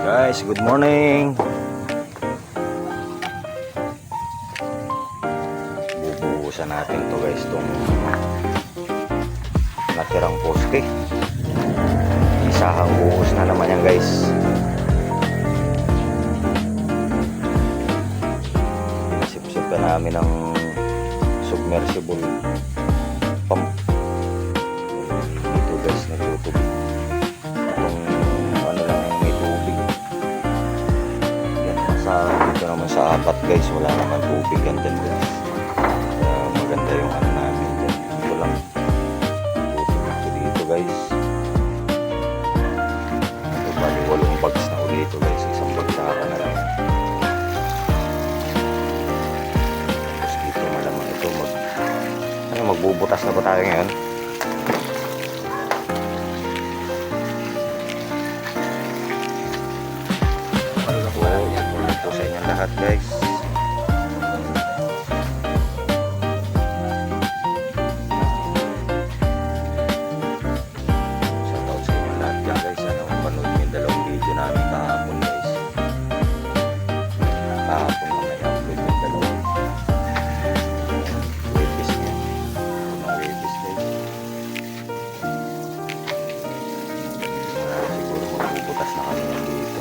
Guys, good morning. Bubuhusan natin to guys, itong natirang poste. Isahang buhos na naman yan guys. Pinasipsip ka namin ng submersible pump. Dito guys, nagtutubig. Dito naman sa apat guys, wala naman tubig yan dyan guys. Kaya maganda yung ano namin dyan. Dito lang tubig dito guys. Ito bali 8 bags na uli ito guys. Isang bagsaka na lang. Tapos dito malamang ito magbubutas na ba tayo ngayon? Sa inyong lahat guys. Shoutout sa inyong lahat dyan guys. Ano, panood nyo yung dalawang video namin kahapon guys. Kahapon na may upload yung dalawang webis niya. Mga webis guys. Siguro magbubutas na kami ng dito.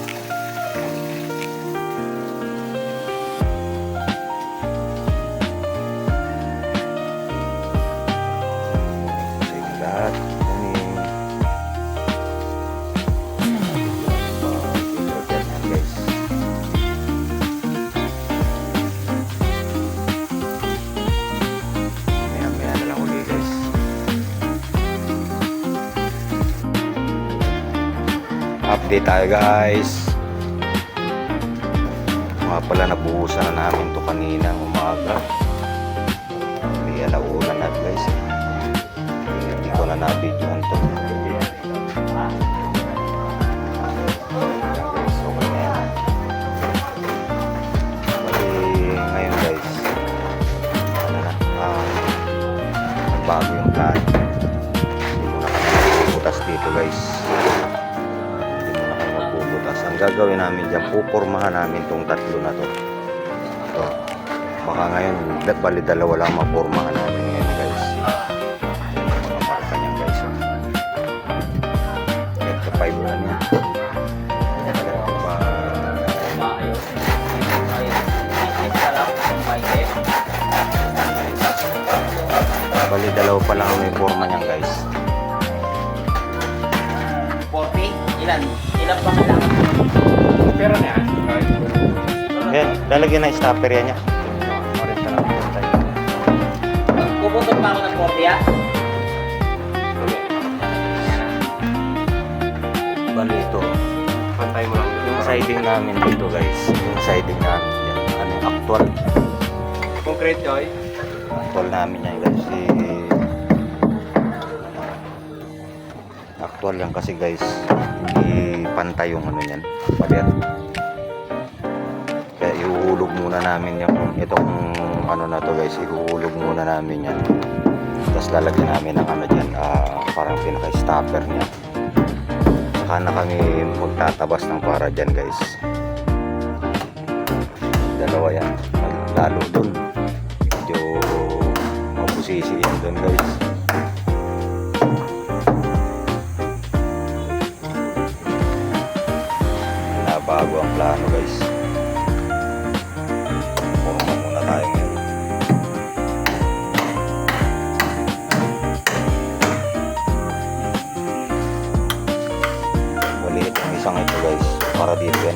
Update tayo guys. Mga pala nabuhusan na namin to kaninang umaga. May alauna na guys. Hindi ko na na-videoan to. Okay na yan. Bali ngayon guys, ano na, nagbago yung plan. Hindi mo na kami butas dito guys. Ang gagawin namin dyan, pupurmahan namin tong tatlo na to. Ito. Baka ngayon, bali dalawa lang mapurmahan namin ngayon guys. Mga marka niyan guys. Ito 5 na niya. Bali dalawa pa lang may forma niyan guys. 40? Ilan pa kailangan? Pero na yan. Yan, lalagyan na stopper yan niya. Oras na lang tayo. Pupuntot pa ako ng 40 ah? Bali ito. Pantay mo lang. Yung siding namin dito guys. Yung siding namin yan. Ano yung actual. Concrete joy. Actual namin yan guys. Actual yan kasi guys. Hindi pantay yung ano yan. Pader. Kaya ihuhulog muna namin yung itong ano na to guys. Ihuhulog muna namin yan. Tapos lalagyan namin ng ano dyan. Parang pinaka-stopper niya. Saka na kami magtatabas ng para dyan guys. Dalawa yan. Lalo dun. Medyo mabusisi yan dun guys. Bago ang plano guys. Purma muna tayo ngayon. Maliit ang isang ito guys. Para dito yan.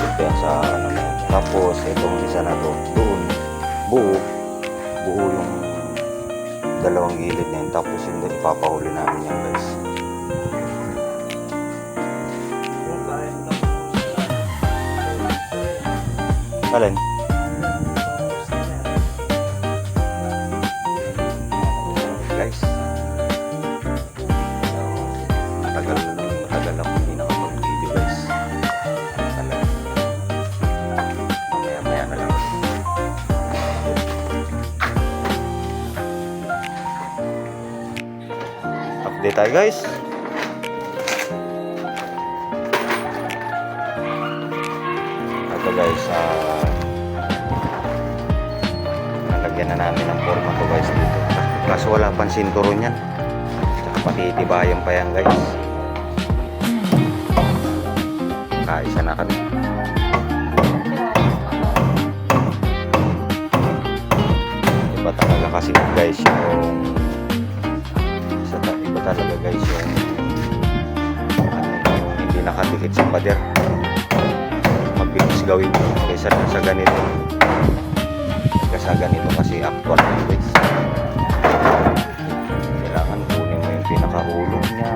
Dito yan sa ano na. Tapos itong isa na to. Doon. Buo yung dalawang gilid na yun. Tapos yun din ipapahuli namin yan guys. Alin? Guys. Matagal ako hindi nakapag-video guys. Mamaya na lang. Update tayo guys. guys, nalagyan na namin ng forma to guys dito. Kaso wala pang sinturon yan. Tsaka patitibayan pa yan guys. Kaisa na kami. Iba talaga kasi guys yung iba talaga guys yung hindi nakadikit sa pader. Mabilis gawin kaysa sa ganito. Kaysa ganito kasi actual guys. Kailangan kunin mo yung pinakahulog niya.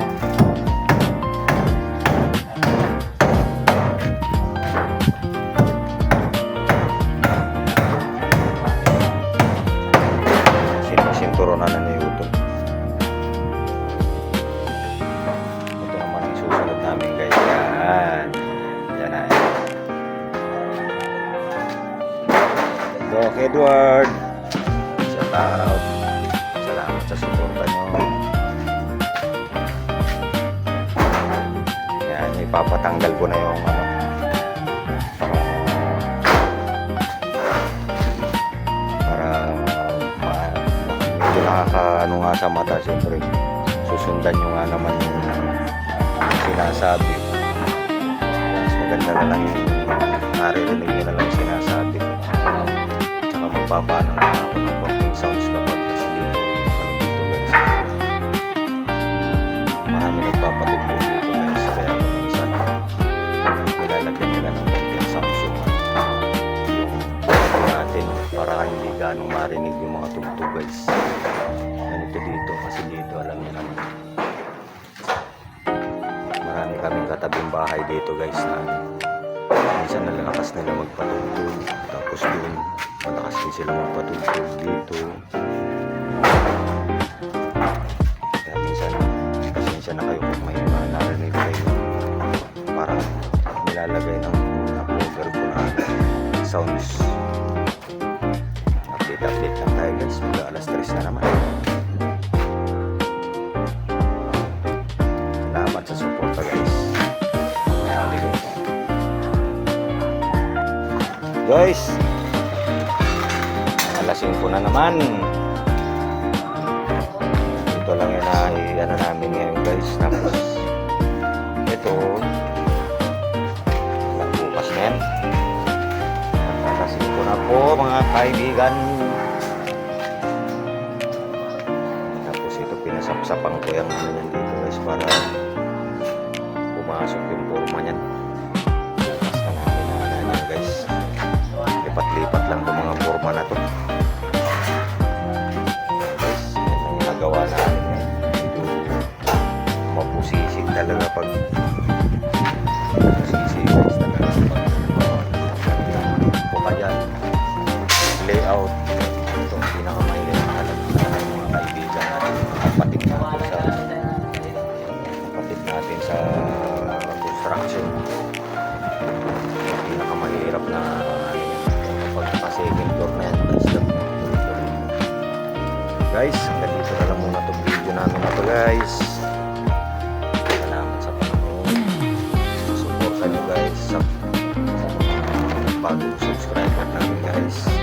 Sinturon na na yung utol. Ito naman ang susunod namin guys. Yan. Yan na. Doc Edward. Shout out. Salamat sa suporta nyo. Yan. Ipapatanggal ko na yung medyo nakakaano nga sa mata, siyempre susundan nyo nga naman yung sinasabi. Mas maganda na lang yung naririnig nyo na lang yung sinasabi, tsaka magpapaano na ako ng konting sounds kapag kasi dito guys, marami nagpapatugpo dito guys, kaya minsan nilalagyan nila ng konting sounds yung natin para hindi ganong marinig yung mga tugtog guys. Ganito dito kasi dito alam niyo naman marami kaming katabing bahay dito guys na minsan nalalakas nila magpatugtog, tapos doon malakas din sila magpatugtog dito, kaya minsan pasensya na kayo kung may mga narinig kayo parang nilalagay ng cover ko na sounds. Update lang tayo guys, mag alas 3 na naman. Salamat sa suporta guys. Guys, alas 5 na naman. Ito lang yun na ano namin ngayon guys. Tapos ito bukas na yan. Alas 5 na po mga kaibigan. Pinasapsapan ko yung ano yan dito guys para pumasok yung forma nyan. Bukas na namin na ano yan guys. Lipat-lipat lang itong mga forma na to guys. Yan ang nagawa namin dito. Mapusisig talaga pag mapusisig guys talaga pag buka dyan layout. Ito ang pinakamahirap na alam na mga kaibigan natin, kapatid natin sa construction. Yung pinakamahirap na kapag naka-second floor na yan guys. Hanggang dito na lang muna itong video namin na to guys. Salamat sa panahon, suporta nyo guys sa mga bagong subscriber namin guys.